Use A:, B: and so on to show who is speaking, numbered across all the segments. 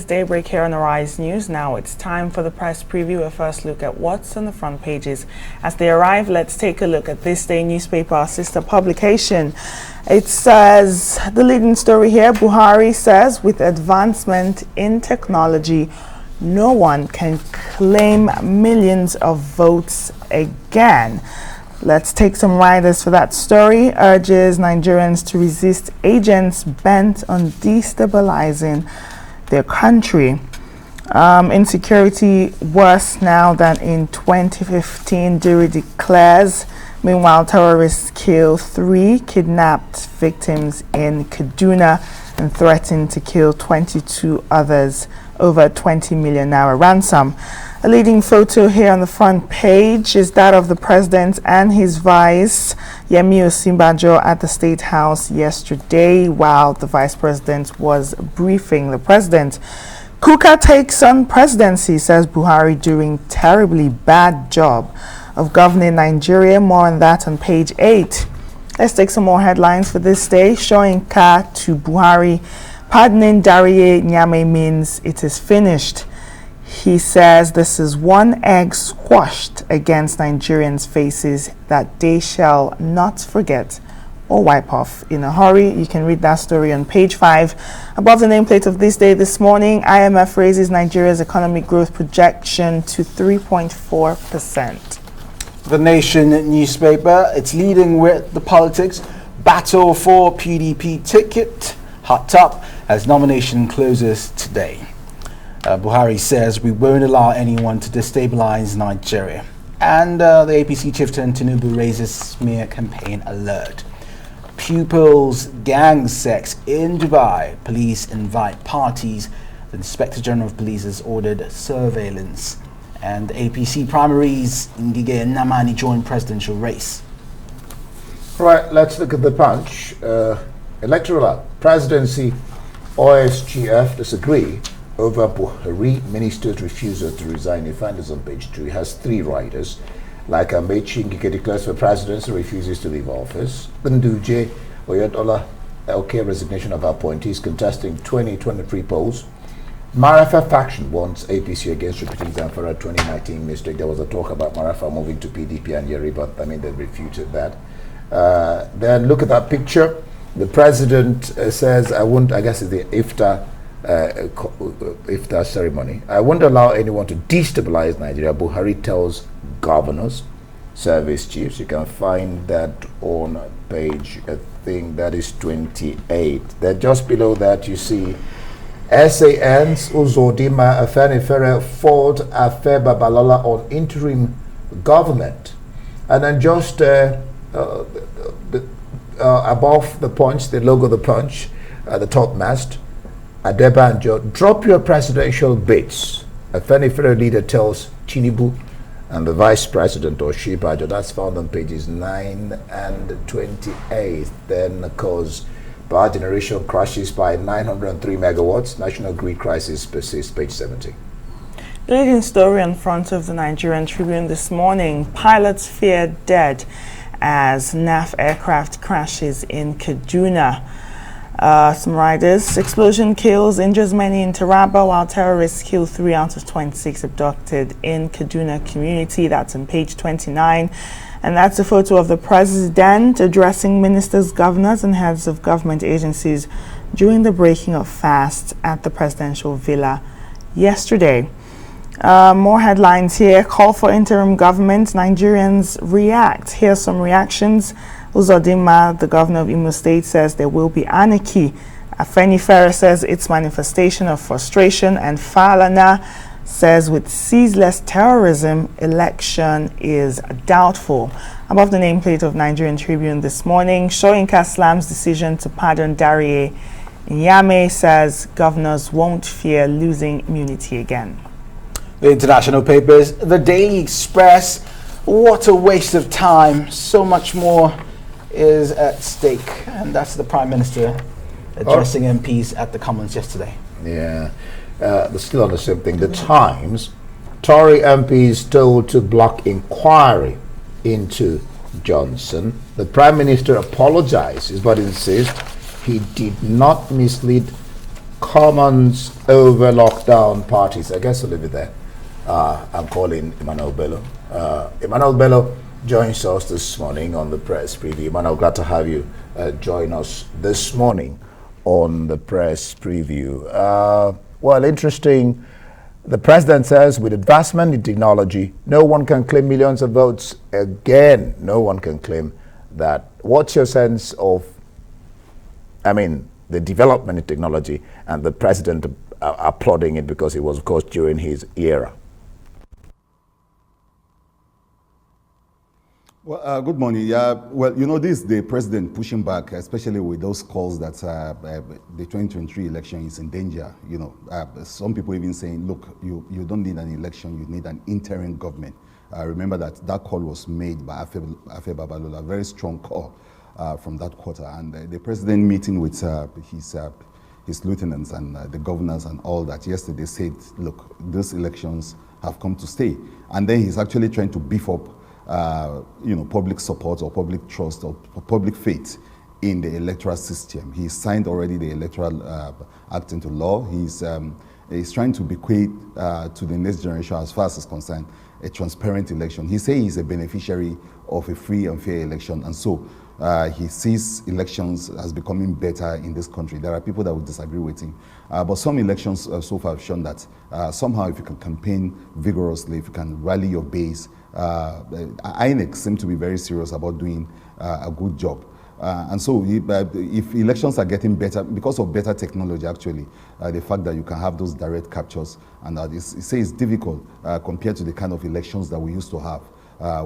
A: Daybreak here on Arise News. Now it's time for the press preview. A first look at what's on the front pages. As they arrive, let's take a look at This Day newspaper, our sister publication. It says, the leading story here, Buhari says, with advancement in technology, no one can claim millions of votes again. Let's take some riders for that story. Urges Nigerians to resist agents bent on destabilizing their country. Insecurity worse now than in 2015, Duri declares. Meanwhile, terrorists kill 3 kidnapped victims in Kaduna and threaten to kill 22 others over 20 million naira ransom. A leading photo here on the front page is that of the president and his vice, Yemi Osinbajo, at the State House yesterday while the vice president was briefing the president. Kuka takes on presidency, says Buhari, doing terribly bad job of governing Nigeria. More on that on page 8. Let's take some more headlines for this day. Soyinka to Buhari. Pardoning Dariye Nyame means it is finished. He says this is one egg squashed against Nigerians' faces that they shall not forget or wipe off in a hurry. You can read that story on page 5. Above the nameplate of This Day this morning, IMF raises Nigeria's economic growth projection to 3.4%.
B: The Nation newspaper, it's leading with the politics. Battle for PDP ticket. Hot top as nomination closes today. Buhari says we won't allow anyone to destabilize Nigeria. And the APC chieftain Tinubu raises smear campaign alert. Pupils gang sex in Dubai. Police invite parties. The Inspector General of Police has ordered surveillance. And APC primaries, Ngige and Namani join presidential race.
C: Right, let's look at the punch. Electoral presidency, OSGF disagree over Buhari minister's refusal to resign. You find this on page 2. He has 3 riders. Like Amechi Ngige declares for presidency, refuses to leave office. Nduje Oyedola LK resignation of appointees contesting 2023 polls. Marafa faction wants APC against repeating Zamfara 2019 mistake. There was a talk about Marafa moving to PDP and Yeri, but I mean they refuted that. Then look at that picture. The president says, I guess it's the iftar ceremony. I won't allow anyone to destabilize Nigeria. Buhari tells governors, service chiefs. You can find that on page, I think that is 28. Then just below that you see SAN's Uzodima Afenifere fault Afe Babalola on interim government. And then just above the punch, the logo of the punch, the top mast, Adebanjo, drop your presidential bids. A Fenifere leader tells Tinubu and the vice president Oshibajo. That's found on pages 9 and 28. Then, of course, power generation crashes by 903 megawatts. National grid crisis persists, page 70.
A: The leading story on front of the Nigerian Tribune this morning, pilots fear dead as NAF aircraft crashes in Kaduna. Some riders. Explosion kills, injures many in Taraba, while terrorists kill 3 out of 26 abducted in Kaduna community. That's on page 29. And that's a photo of the president addressing ministers, governors, and heads of government agencies during the breaking of fast at the presidential villa yesterday. More headlines here. Call for interim government. Nigerians react. Here's some reactions. Uzodinma, the governor of Imo State, says there will be anarchy. Afenifere says it's manifestation of frustration. And Falana says with ceaseless terrorism, election is doubtful. Above the nameplate of Nigerian Tribune this morning, Soyinka slams decision to pardon Dariye Nyame, says governors won't fear losing immunity again.
B: The international papers, the Daily Express, what a waste of time. So much more is at stake. And that's the Prime Minister addressing MPs at the Commons yesterday.
C: Yeah, they're still on the same thing. The Times, Tory MPs told to block inquiry into Johnson. The Prime Minister apologizes but insists he did not mislead Commons over lockdown parties. I guess I'll leave it there. I'm calling Emmanuel Bello. Emmanuel Bello joins us this morning on the press preview. Emmanuel, glad to have you join us this morning on the press preview. Well, interesting. The president says with advancement in technology, no one can claim millions of votes again. No one can claim that. What's your sense of, the development in technology and the president applauding it because it was, of course, during his era?
D: Well, good morning. Yeah, well, this is the president pushing back, especially with those calls that the 2023 election is in danger. Some people even saying, look, you don't need an election, you need an interim government. Remember that call was made by Afe Babalola, a very strong call from that quarter. And the president meeting with his lieutenants and the governors and all that yesterday said, look, these elections have come to stay. And then he's actually trying to beef up public support or public trust or public faith in the electoral system. He signed already the Electoral Act into law. He's trying to bequeath to the next generation, as far as is concerned, a transparent election. He says he's a beneficiary of a free and fair election, and so he sees elections as becoming better in this country. There are people that would disagree with him, but some elections so far have shown that somehow if you can campaign vigorously, if you can rally your base, INEC seem to be very serious about doing a good job. And so if elections are getting better, because of better technology actually, the fact that you can have those direct captures, and that it says it's difficult compared to the kind of elections that we used to have,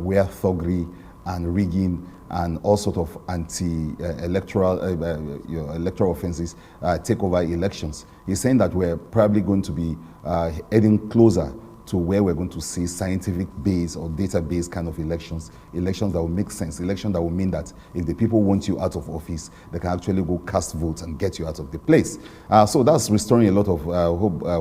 D: where thuggery and rigging and all sort of anti-electoral electoral offenses take over elections. He's saying that we're probably going to be heading closer to where we're going to see scientific-based or data-based kind of elections that will make sense, elections that will mean that if the people want you out of office, they can actually go cast votes and get you out of the place. So that's restoring a lot of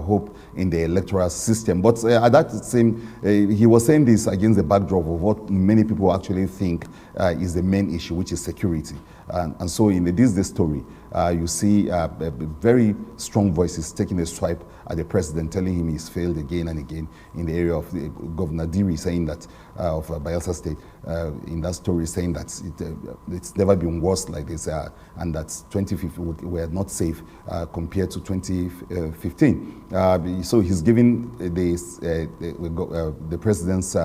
D: hope in the electoral system. But at that same, he was saying this against the backdrop of what many people actually think is the main issue, which is security. And so in this story, you see very strong voices taking a swipe at the president, telling him he's failed again and again in the area of Governor Diri, saying that of Bayelsa State, in that story, saying that it's never been worse like this, and that 2015 were not safe compared to 2015. So he's giving the president's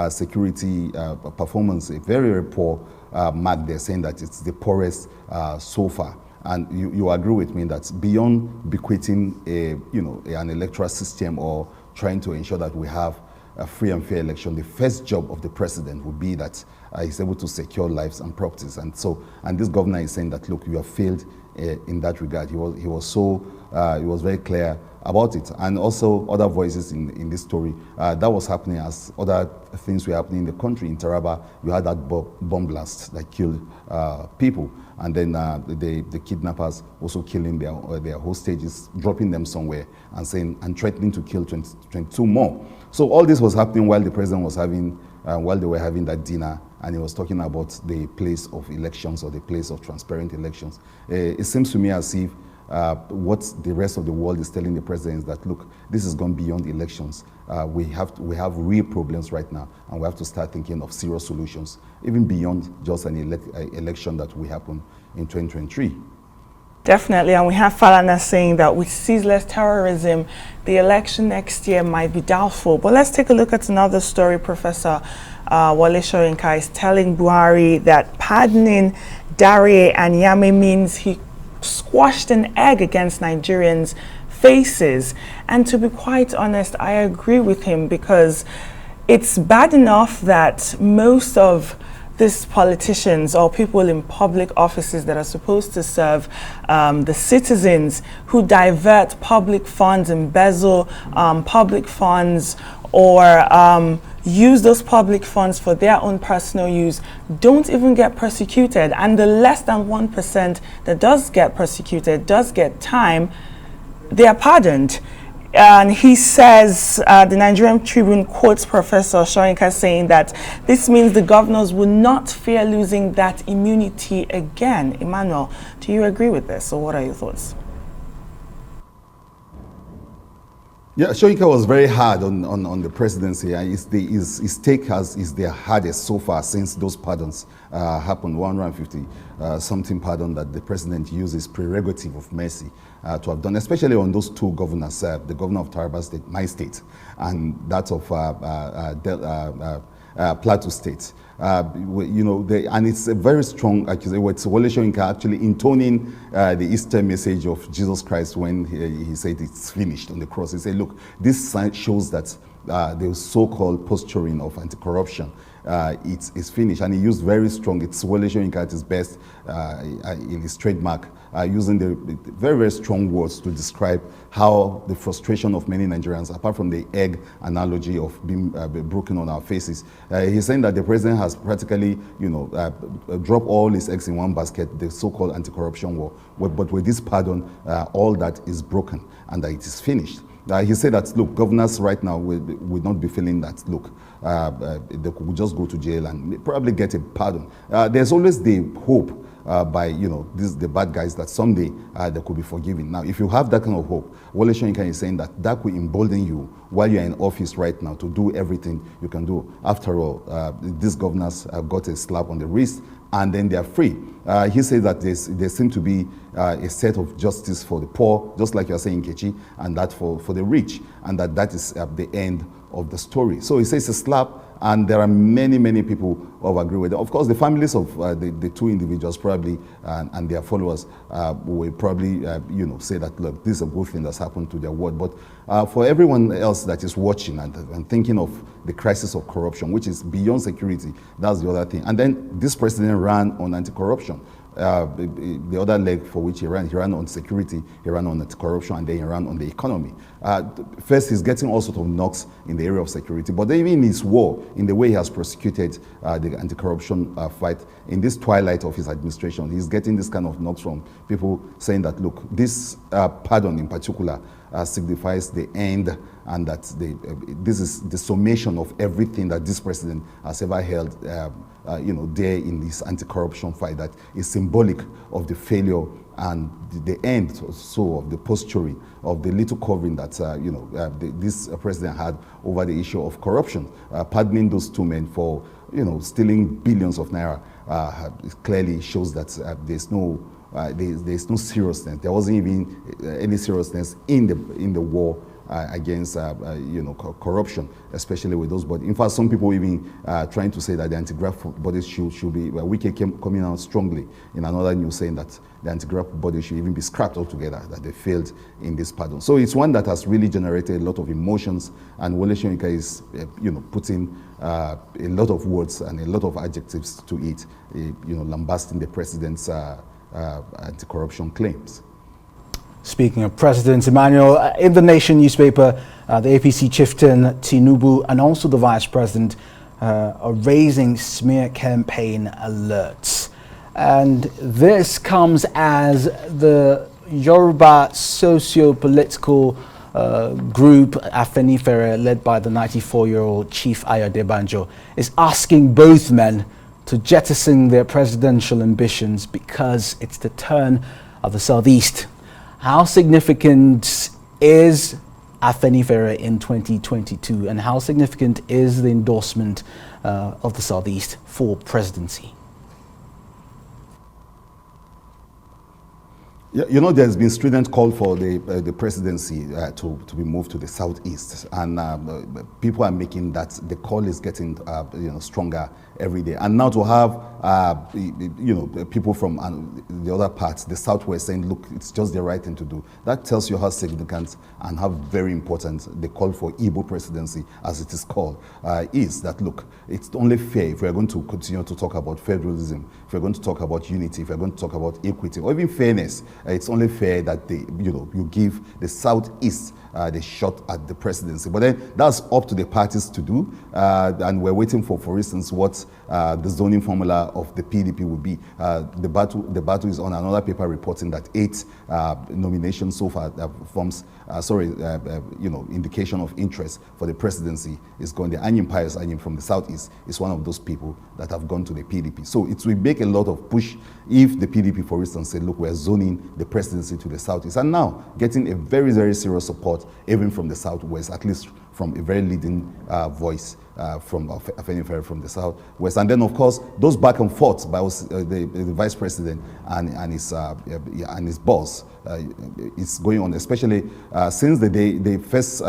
D: security performance a very, very poor mark. They're saying that it's the poorest so far. And you agree with me that beyond bequeathing an electoral system or trying to ensure that we have a free and fair election, the first job of the president would be that he's able to secure lives and properties. And this governor is saying that, look, you have failed in that regard. He was very clear about it. And also other voices in this story, that was happening as other things were happening in the country. In Taraba, you had that bomb blast that killed people. And then the kidnappers also killing their hostages, dropping them somewhere and threatening to kill 22 more. So all this was happening while the president was while they were having that dinner, and he was talking about the place of elections or the place of transparent elections. It seems to me as if what the rest of the world is telling the president is that, look, this has gone beyond elections. We have real problems right now, and we have to start thinking of serious solutions, even beyond just an election that will happen in 2023.
A: Definitely, and we have Falana saying that with ceaseless terrorism, the election next year might be doubtful. But let's take a look at another story. Professor Wale Soyinka is telling Buhari that pardoning Dare and Yame means he squashed an egg against Nigerians' faces. And to be quite honest, I agree with him, because it's bad enough that most of these politicians or people in public offices that are supposed to serve the citizens, who divert public funds, embezzle public funds, or use those public funds for their own personal use, don't even get persecuted. And the less than 1% that does get persecuted, does get time, they are pardoned. And he says, the Nigerian Tribune quotes Professor Soyinka saying that this means the governors will not fear losing that immunity again. Emmanuel, do you agree with this, or what are your thoughts?
D: Yeah, Shoika was very hard on the presidency. His take is the hardest so far since those pardons happened, 150 something pardon that the president uses prerogative of mercy to have done, especially on those two governors, the governor of Taraba State, my state, and that of Plateau State. And it's a very strong accusation. It's Wole Soyinka actually intoning the Easter message of Jesus Christ when he said it's finished on the cross. He said, look, this shows that the so-called posturing of anti-corruption it's finished. And he used very strong, it's Wole Soyinka at his best in his trademark, using the very, very strong words to describe how the frustration of many Nigerians, apart from the egg analogy of being broken on our faces, he's saying that the president has practically, dropped all his eggs in one basket, the so-called anti-corruption war. But with this pardon, all that is broken and that it is finished. He said that, look, governors right now will not be feeling that, look, they could just go to jail and probably get a pardon. There's always the hope by the bad guys that someday they could be forgiven. Now, if you have that kind of hope, Wole Soyinka is saying that will embolden you while you're in office right now to do everything you can do. After all, these governors got a slap on the wrist and then they are free. He says that there seems to be a set of justice for the poor, just like you are saying, Kechi, and that for the rich, and that is the end of the story. So he says a slap, and there are many, many people who have agreed with it. Of course, the families of the two individuals probably and their followers will probably say that, look, this is a good thing that's happened to their ward. But for everyone else that is watching and thinking of the crisis of corruption, which is beyond security, that's the other thing. And then this president ran on anti-corruption. The other leg for which he ran on security, he ran on corruption, and then he ran on the economy. First, he's getting all sorts of knocks in the area of security, but then even in his war, in the way he has prosecuted the anti-corruption fight, in this twilight of his administration, he's getting this kind of knocks from people saying that, look, this pardon in particular signifies the end, and that this is the summation of everything that this president has ever held there in this anti-corruption fight, that is symbolic of the failure and the end so of the posturing of the little covering that this president had over the issue of corruption. Pardoning those two men for stealing billions of naira clearly shows that there's no seriousness. There wasn't even any seriousness in the war against corruption, especially with those bodies. In fact, some people even trying to say that the anti-graft bodies should be, Wike coming out strongly in another news saying that the anti-graft bodies should even be scrapped altogether, that they failed in this pardon. So it's one that has really generated a lot of emotions, and Wole Soyinka is putting a lot of words and a lot of adjectives to it, lambasting the president's anti-corruption claims.
B: Speaking of President Emmanuel, in the Nation newspaper, the APC chieftain Tinubu and also the Vice President are raising smear campaign alerts. And this comes as the Yoruba socio-political group Afenifere, led by the 94-year-old Chief Ayode Banjo, is asking both men to jettison their presidential ambitions because it's the turn of the Southeast. How significant is Afenifere in 2022, and how significant is the endorsement of the Southeast for presidency?
D: Yeah, there's been strident call for the presidency to be moved to the southeast, and people are making that the call is getting stronger every day. And now to have people from the other parts, the southwest, saying, look, it's just the right thing to do. That tells you how significant and how very important the call for Igbo presidency, as it is called, is. That, look, it's only fair if we're going to continue to talk about federalism, if we're going to talk about unity, if we're going to talk about equity, or even fairness, it's only fair that you give the southeast the shot at the presidency. But then that's up to the parties to do, and we're waiting for instance, what the zoning formula of the PDP will be. The battle is on. Another paper reporting that 8 nominations so far forms, indication of interest for the presidency is going. The Anyim Pius Anyim from the southeast is one of those people that have gone to the PDP. So it will make a lot of push if the PDP, for instance, said, look, we're zoning the presidency to the southeast, and now getting a very, very serious support even from the southwest, at least from a very leading voice from Afenifere from the southwest. And then, of course, those back and forth by the vice president and his boss is going on, especially since the day the first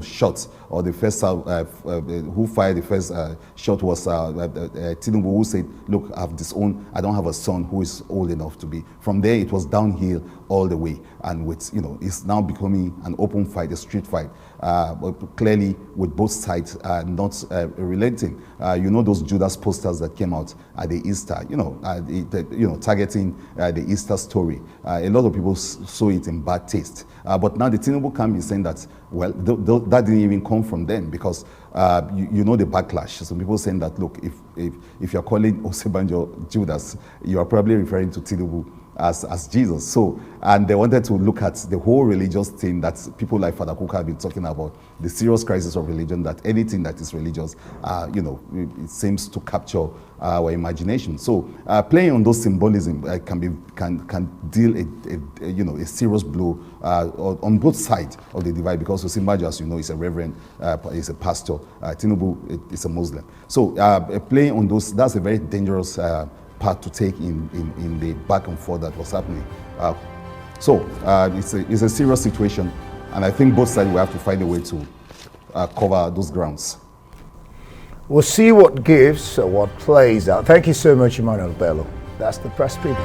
D: shot, or the first who fired the first shot was Tinubu, who said, look, I have disowned, I don't have a son who is old enough to be. From there it was downhill all the way, and with it's now becoming an open fight, a street fight, but clearly with both sides not relenting. Those Judas posters that came out at the Easter, targeting the Easter story. A lot of people saw it in bad taste. But now the Tinubu camp is saying that, well, that didn't even come from them, because the backlash. Some people saying that, look, if you're calling Osebanjo Judas, you are probably referring to Tinubu as Jesus. So, and they wanted to look at the whole religious thing that people like Father Kuka have been talking about, the serious crisis of religion, that anything that is religious, it seems to capture our imagination. So, playing on those symbolism can deal a serious blow on both sides of the divide, because Osinbajo, as you know, is a reverend, is a pastor. Tinubu is a Muslim. So, playing on those, that's a very dangerous part to take in the back and forth that was happening. It's a serious situation, and I think both sides will have to find a way to cover those grounds.
C: We'll see what gives, what plays out. Thank you so much, Emmanuel Bello. That's the press people.